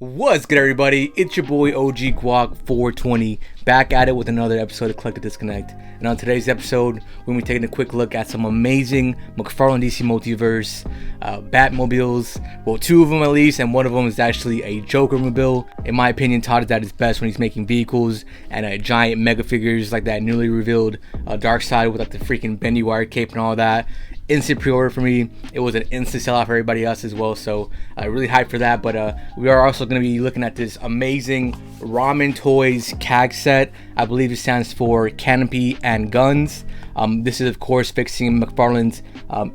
What's good, everybody? It's your boy OG Guac 420 back at it with another episode of Collective Disconnect. And on today's episode, we're going to be taking a quick look at some amazing McFarlane DC Multiverse Batmobiles. Well, two of them at least, and one of them is actually a Jokermobile. In my opinion, Todd is at his best when he's making vehicles and giant mega figures like that newly revealed Darkseid with like the freaking bendy wire cape and all that. Instant pre-order for me. It was an instant sell-off for everybody else as well, so really hyped for that. But we are also going to be looking at this amazing Ramen Toys CAG set. I believe it stands for Canopy and Guns. This is of course fixing McFarlane's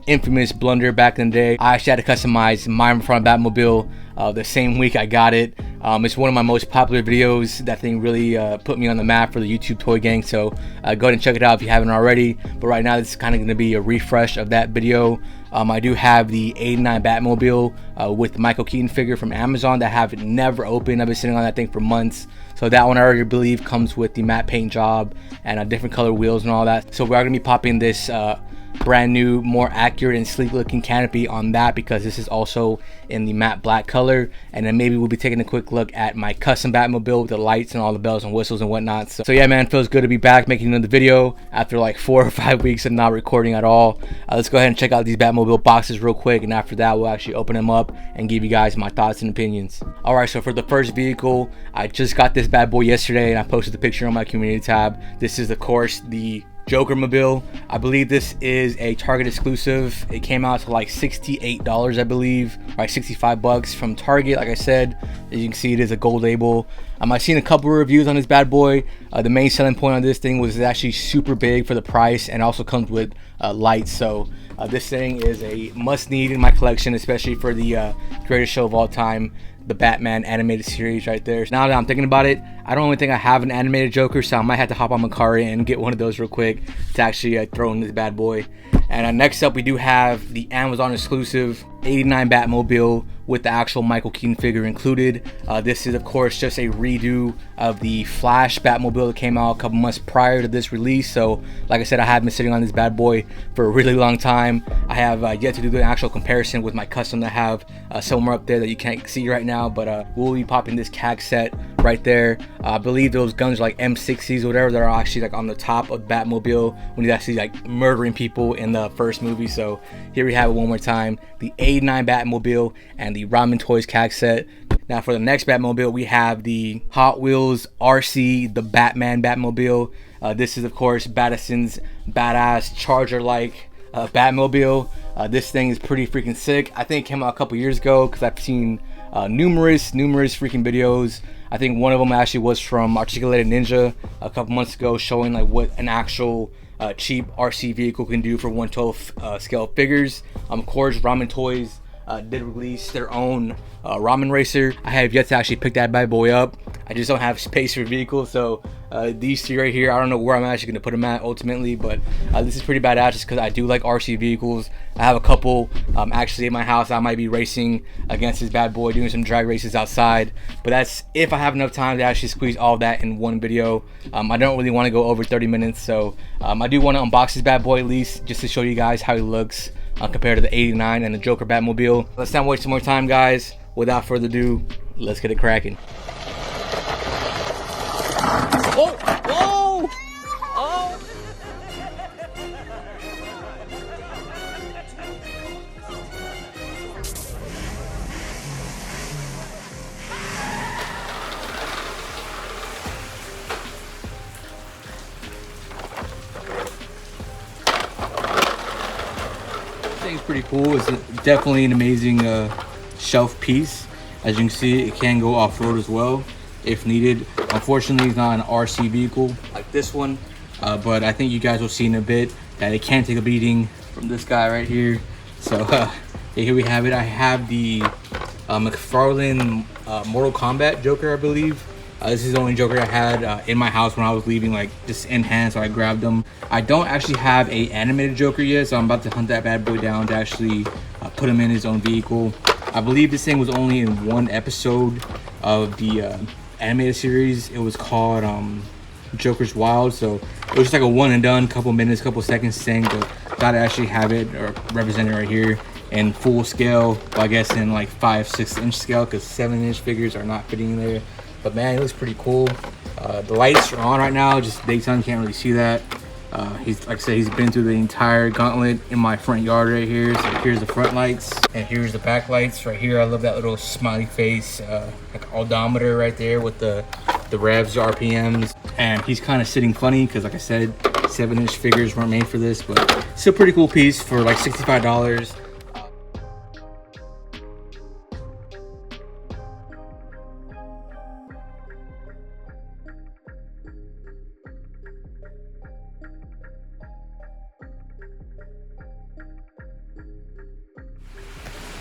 infamous blunder back in the day. I actually had to customize my McFarlane Batmobile the same week I got it. It's one of my most popular videos. That thing really put me on the map for the YouTube toy gang, so go ahead and check it out if you haven't already. But right now this is kind of going to be a refresh of that video. I do have the '89 Batmobile with the Michael Keaton figure from Amazon that I have never opened. I've been sitting on that thing for months. So that one I already believe comes with the matte paint job and different color wheels and all that. So we are going to be popping this brand new, more accurate and sleek looking canopy on that, because this is also in the matte black color. And then maybe we'll be taking a quick look at my custom Batmobile with the lights and all the bells and whistles and whatnot. So yeah, man, feels good to be back making another video after like 4 or 5 weeks of not recording at all. Let's go ahead and check out these Batmobile boxes real quick, and after that we'll actually open them up and give you guys my thoughts and opinions. Alright, so for the first vehicle, I just got this bad boy yesterday and I posted the picture on my community tab. This is of course the Jokermobile. I believe this is a Target exclusive. It came out to like $68, I believe, right, 65 bucks from Target. Like I said, as you can see, it is a gold label. I've seen a couple of reviews on this bad boy. The main selling point on this thing was it's actually super big for the price, and also comes with lights. So this thing is a must need in my collection, especially for the greatest show of all time, the Batman animated series right there. Now that I'm thinking about it, I don't really think I have an animated Joker, so I might have to hop on Macari and get one of those real quick to actually throw in this bad boy. And next up we do have the Amazon exclusive '89 Batmobile with the actual Michael Keaton figure included. This is of course just a redo of the Flash Batmobile that came out a couple months prior to this release. So like I said, I have been sitting on this bad boy for a really long time. I have yet to do the actual comparison with my custom that I have somewhere up there that you can't see right now, but we'll be popping this CAG set right there. I believe those guns are like M60s or whatever that are actually like on the top of the Batmobile when he's actually like murdering people in the first movie. So here we have it one more time, the '89 Batmobile and the Ramen Toys CAG set. Now for the next Batmobile, we have the Hot Wheels RC, the Batman Batmobile. This is of course Battison's badass Charger-like Batmobile. This thing is pretty freaking sick. I think it came out a couple years ago because I've seen numerous freaking videos. I think one of them actually was from Articulated Ninja a couple months ago, showing like what an actual cheap RC vehicle can do for 1/12 scale figures. Of course, Ramen Toys did release their own ramen racer. I have yet to actually pick that bad boy up. I just don't have space for vehicles, so these three right here, I don't know where I'm actually going to put them at ultimately, but this is pretty badass just because I do like RC vehicles. I have a couple actually in my house. I might be racing against this bad boy, doing some drag races outside, but that's if I have enough time to actually squeeze all of that in one video. I don't really want to go over 30 minutes, so I do want to unbox this bad boy at least just to show you guys how he looks compared to the '89 and the Joker Batmobile. Let's not waste some more time, guys. Without further ado, let's get it cracking. Oh! Whoa! Oh! This thing's pretty cool. It's definitely an amazing shelf piece. As you can see, it can go off-road as well if needed. Unfortunately, it's not an RC vehicle like this one, but I think you guys will see in a bit that it can take a beating from this guy right here. So here we have it. I have the McFarlane Mortal Kombat Joker, I believe. This is the only Joker I had in my house when I was leaving, like just in hand, so I grabbed them. I don't actually have a animated Joker yet, so I'm about to hunt that bad boy down to actually put him in his own vehicle. I believe this thing was only in one episode of the animated series. It was called Joker's Wild, so it was just like a one and done, couple minutes, couple seconds thing, but gotta actually have it or represent it right here. in full scale. Well, I guess in like 5-6 inch scale, because 7-inch figures are not fitting in there. But man, it looks pretty cool. The lights are on right now, just daytime, can't really see that. He's, like I said, he's been through the entire gauntlet in my front yard right here. So here's the front lights and here's the back lights right here. I love that little smiley face, like odometer right there with the revs, RPMs. And he's kind of sitting funny because, like I said, 7-inch figures weren't made for this, but still pretty cool piece for like $65.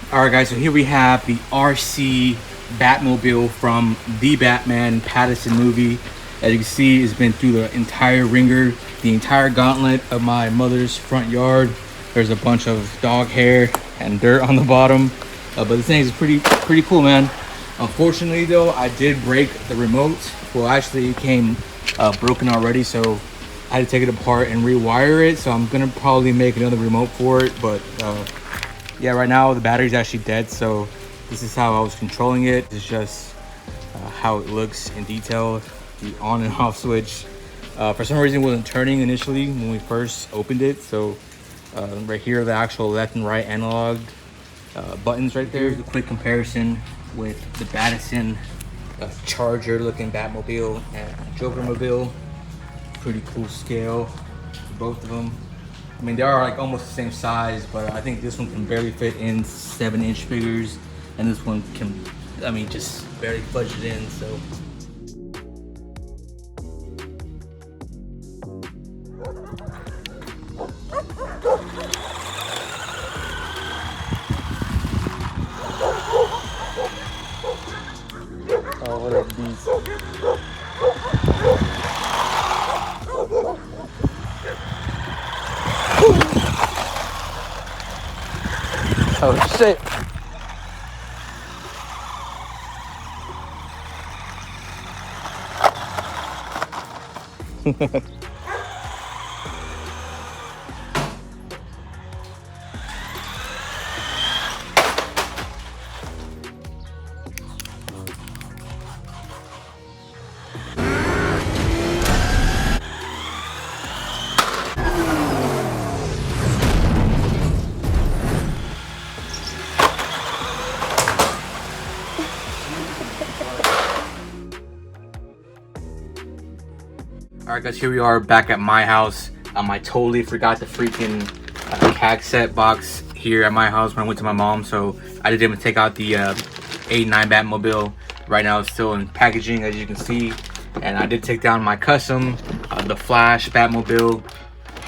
Alright guys, so here we have the RC Batmobile from the Batman Pattinson movie. As you can see, it's been through the entire ringer, the entire gauntlet of my mother's front yard. There's a bunch of dog hair and dirt on the bottom, but this thing is pretty cool, man. Unfortunately though, I did break the remote. Well, actually it came broken already, so I had to take it apart and rewire it. So I'm gonna probably make another remote for it, but yeah, right now the battery's actually dead, so this is how I was controlling it. It's just how it looks in detail. The on and off switch, for some reason, wasn't turning initially when we first opened it. So right here, the actual left and right analog buttons right there. Here's a quick comparison with the Pattinson Charger looking Batmobile and Jokermobile. Pretty cool scale for both of them. I mean, they are like almost the same size, but I think this one can barely fit in 7-inch figures, and this one can, I mean, just barely fudge it in. So oh, what a beast. Oh shit. Alright guys, here we are back at my house. I totally forgot the freaking CAG set box here at my house when I went to my mom, so I didn't even take out the 89 Batmobile. Right now it's still in packaging, as you can see, and I did take down my custom, the Flash Batmobile.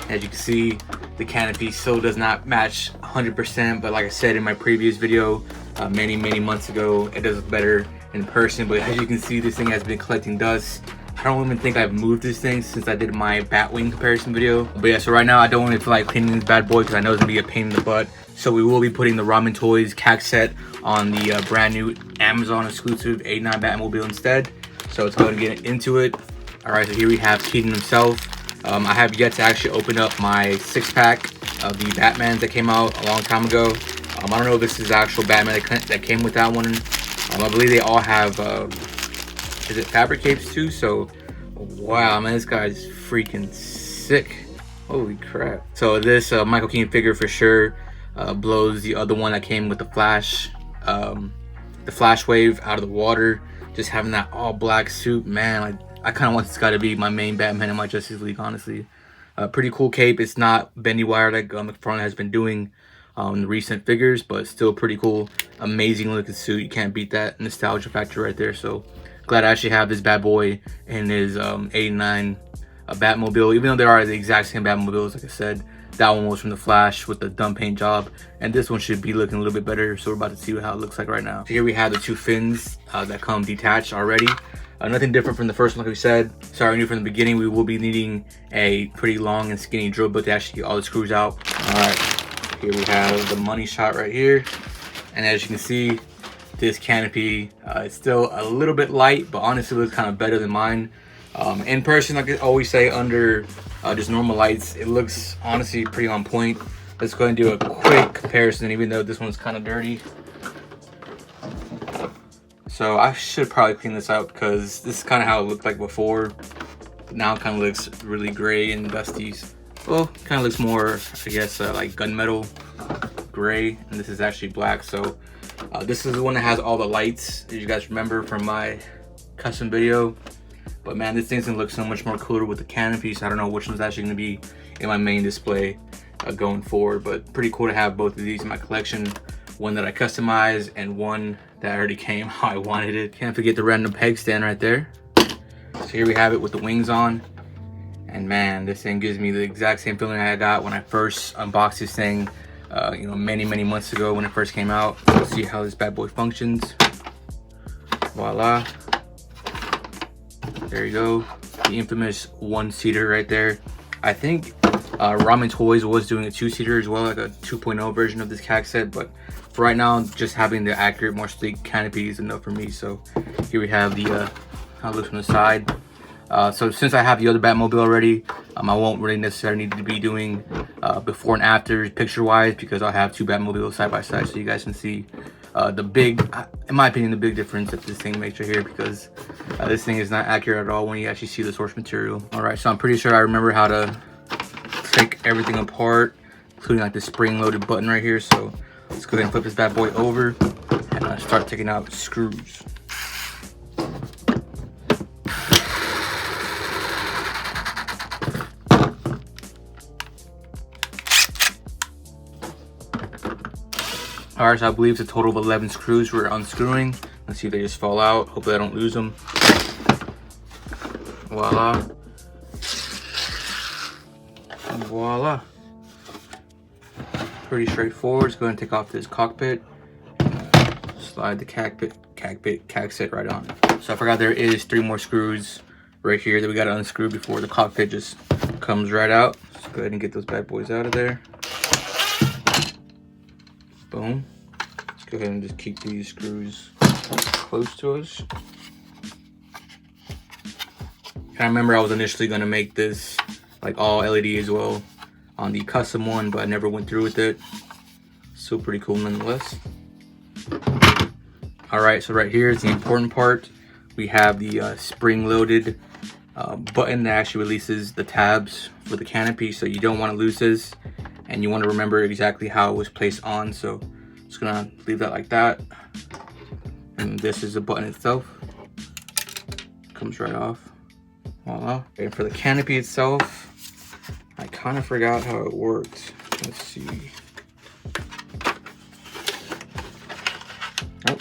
As you can see, the canopy still does not match 100%, but like I said in my previous video many months ago, it does look better in person. But as you can see, this thing has been collecting dust. I don't even think I've moved this thing since I did my Batwing comparison video. But yeah, so right now I don't really feel like cleaning this bad boy because I know it's gonna be a pain in the butt. So we will be putting the Ramen Toys CAG set on the brand new Amazon exclusive 89 Batmobile instead. So let's go ahead and get into it. All right, so here we have Keaton himself. I have yet to actually open up my 6-pack of the Batmans that came out a long time ago. I don't know if this is the actual Batman that came with that one. I believe they all have is it fabric capes too? So wow, man, this guy's freaking sick. Holy crap. So this Michael Keaton figure for sure blows the other one that came with the Flash wave out of the water. Just having that all black suit, man, I kind of want this guy to be my main Batman in my Justice League, honestly. Pretty cool cape. It's not bendy wire like McFarlane has been doing in the recent figures, but still pretty cool. Amazing looking suit. You can't beat that nostalgia factor right there. So glad I actually have this bad boy in his 89 Batmobile, even though they are the exact same Batmobiles. Like I said, that one was from the Flash with the dumb paint job, and this one should be looking a little bit better. So we're about to see how it looks like right now. So here we have the two fins that come detached already. Nothing different from the first one, like we said. Sorry, I knew from the beginning we will be needing a pretty long and skinny drill bit to actually get all the screws out. All right, here we have the money shot right here, and as you can see, this canopy is still a little bit light, but honestly looks kind of better than mine. In person, like I always say, under just normal lights, it looks honestly pretty on point. let's go ahead and do a quick comparison, even though this one's kind of dirty. So I should probably clean this out because this is kind of how it looked like before. But now it kind of looks really gray and dusty. Well, kind of looks more, I guess, like gunmetal gray, and this is actually black. So this is the one that has all the lights, as you guys remember from my custom video. But man, this thing's gonna look so much more cooler with the canopy, so I don't know which one's actually gonna be in my main display going forward. But pretty cool to have both of these in my collection, one that I customized and one that already came how I wanted it. Can't forget the random peg stand right there. So here we have it with the wings on, and man, this thing gives me the exact same feeling I got when I first unboxed this thing you know, many months ago when it first came out. Let's see how this bad boy functions. Voila, there you go, the infamous one-seater right there. I think Ramen Toys was doing a two-seater as well, like a 2.0 version of this CAC set, but for right now, just having the accurate, more sleek canopy is enough for me. So here we have the how it looks from the side. So since I have the other Batmobile already, I won't really necessarily need to be doing before and after picture-wise, because I'll have two Batmobiles side by side, so you guys can see the big, in my opinion, the big difference that this thing makes right here, because this thing is not accurate at all when you actually see the source material. All right, so I'm pretty sure I remember how to take everything apart, including like the spring-loaded button right here. So let's go ahead and flip this bad boy over and start taking out screws. Alright, so I believe it's a total of 11 screws we're unscrewing. Let's see if they just fall out. Hopefully I don't lose them. Voila. And voila. Pretty straightforward. Let's go ahead and take off this cockpit. Slide the CAC set right on. So I forgot there is 3 more screws right here that we gotta unscrew before the cockpit just comes right out. Let's go ahead and get those bad boys out of there. Boom. Let's go ahead and just keep these screws close to us. And I remember I was initially going to make this like all LED as well on the custom one, but I never went through with it. Still pretty cool nonetheless. Alright, so right here is the important part. We have the spring-loaded button that actually releases the tabs for the canopy, so you don't want to lose this. And you want to remember exactly how it was placed on, so just gonna leave that like that. And this is the button itself. Comes right off. Voila. And for the canopy itself, I kind of forgot how it worked. Let's see. Oh,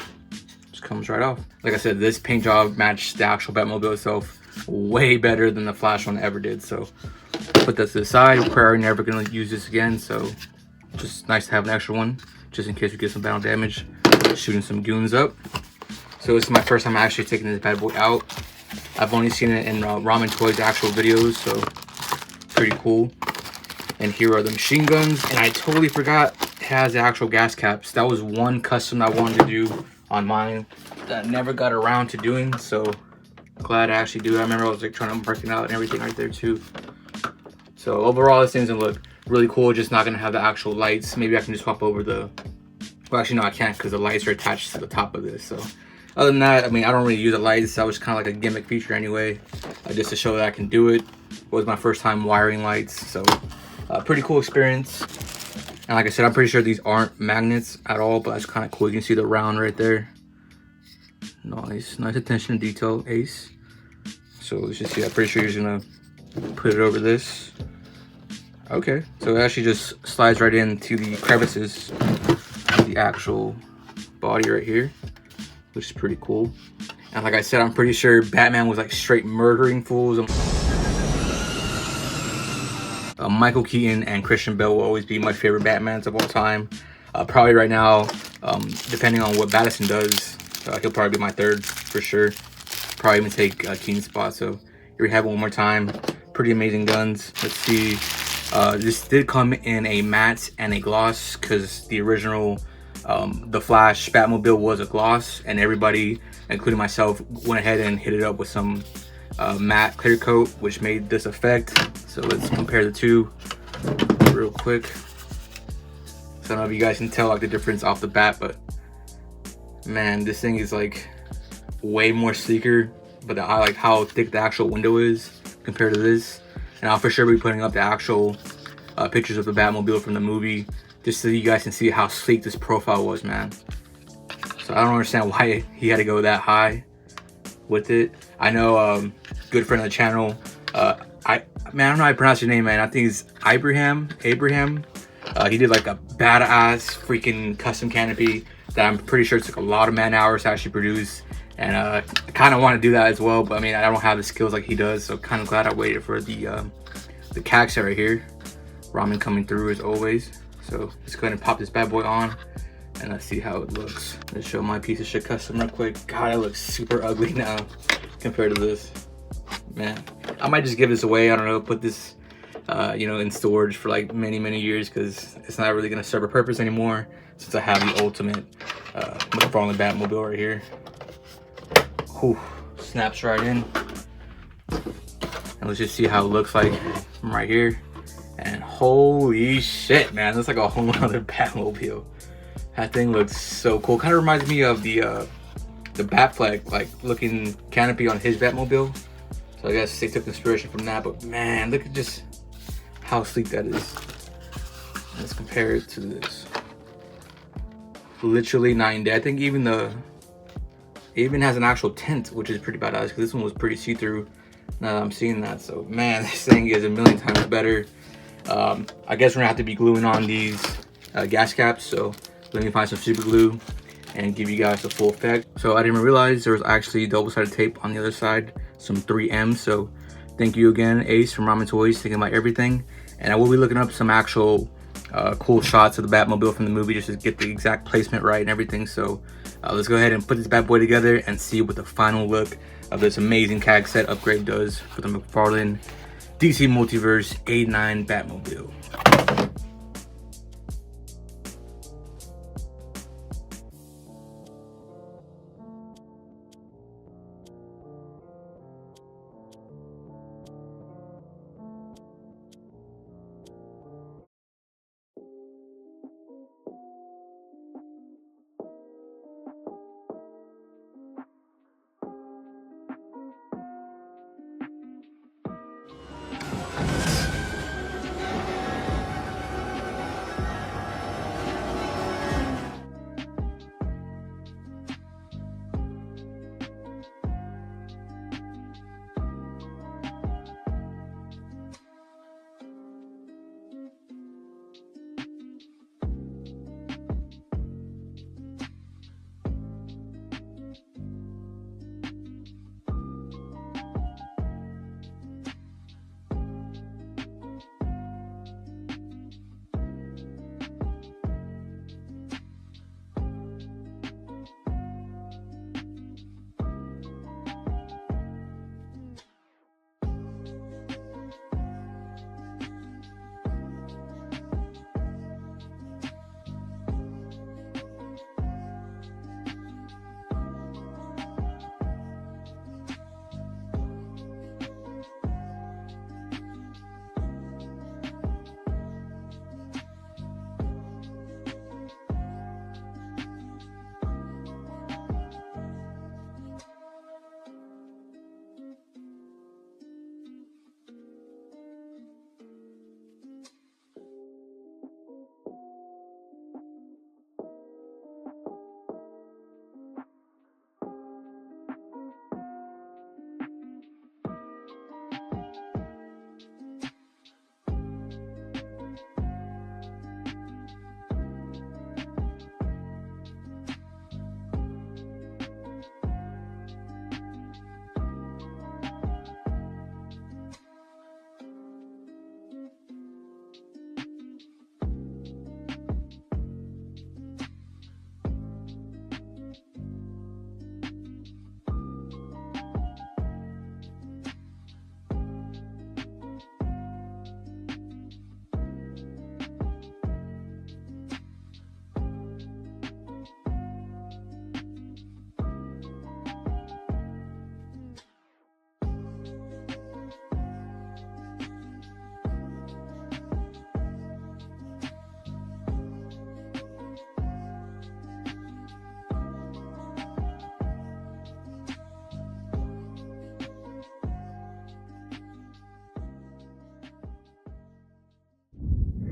just comes right off. Like I said, this paint job matched the actual Batmobile itself way better than the Flash one ever did. So put that to the side. We're probably never gonna use this again, so just nice to have an extra one just in case we get some battle damage shooting some goons up. So this is my first time actually taking this bad boy out. I've only seen it in Ramen Toys actual videos, so pretty cool. And here are the machine guns, and I totally forgot it has the actual gas caps. That was one custom I wanted to do on mine that I never got around to doing, so glad I actually do. I remember I was like trying to work it out and everything right there too. So overall, this thing's gonna look really cool, just not gonna have the actual lights. Maybe I can just swap over the, well actually no, I can't, because the lights are attached to the top of this. So other than that, I mean, I don't really use the lights. That was kind of like a gimmick feature anyway, just to show that I can do it. It was my first time wiring lights, so pretty cool experience. And like I said, I'm pretty sure these aren't magnets at all, but that's kind of cool. You can see the round right there. Nice attention to detail, ace. So let's just see, I'm pretty sure you're gonna put it over this. Okay, so it actually just slides right into the crevices of the actual body right here, which is pretty cool. And like I said, I'm pretty sure Batman was like straight murdering fools. Michael Keaton and Christian Bale will always be my favorite Batmans of all time. Probably right now, depending on what Battison does, he'll probably be my third for sure. Probably even take Keaton's spot. So here we have it one more time. Pretty amazing guns. Let's see. This did come in a matte and a gloss, because the original the Flash Batmobile was a gloss, and everybody, including myself, went ahead and hit it up with some matte clear coat, which made this effect. So let's compare the two real quick. I don't know if you guys can tell like the difference off the bat, but man, this thing is like way more sleeker. But I like how thick the actual window is compared to this. And I'll for sure be putting up the actual pictures of the Batmobile from the movie, just so you guys can see how sleek this profile was, man. So I don't understand why he had to go that high with it. I know, good friend of the channel, I don't know how I pronounce your name, man. I think it's Abraham. He did like a badass freaking custom canopy that I'm pretty sure it took a lot of man hours to actually produce. And I kind of want to do that as well, but I mean, I don't have the skills like he does, so kind of glad I waited for the CAG set right here. Ramen coming through as always. So let's go ahead and pop this bad boy on and let's see how it looks. Let's show my piece of shit custom real quick. God, it looks super ugly now compared to this. Man, I might just give this away. I don't know, put this you know, in storage for like many years, because it's not really gonna serve a purpose anymore since I have the ultimate McFarlane Batmobile right here. Whew, snaps right in. And let's just see how it looks like from right here. And holy shit, man, looks like a whole other Batmobile. That thing looks so cool. Kind of reminds me of the Batfleck like looking canopy on his Batmobile. So I guess they took inspiration from that. But man, look at just how sleek that is. Let's compare it to this. Literally night and day. I think even it even has an actual tint, which is pretty badass, because this one was pretty see-through. Now that I'm seeing that, so man, this thing is a million times better. I guess we're gonna have to be gluing on these gas caps, so let me find some super glue and give you guys the full effect. So I didn't realize there was actually double-sided tape on the other side, some 3M. So thank you again, Ace from Ramen Toys, thinking about everything. And I will be looking up some actual cool shots of the Batmobile from the movie, just to get the exact placement right and everything. So let's go ahead and put this bad boy together and see what the final look of this amazing CAG set upgrade does for the McFarlane DC Multiverse 89 Batmobile.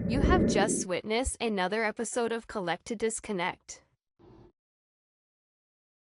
You have just witnessed another episode of Collect to Disconnect.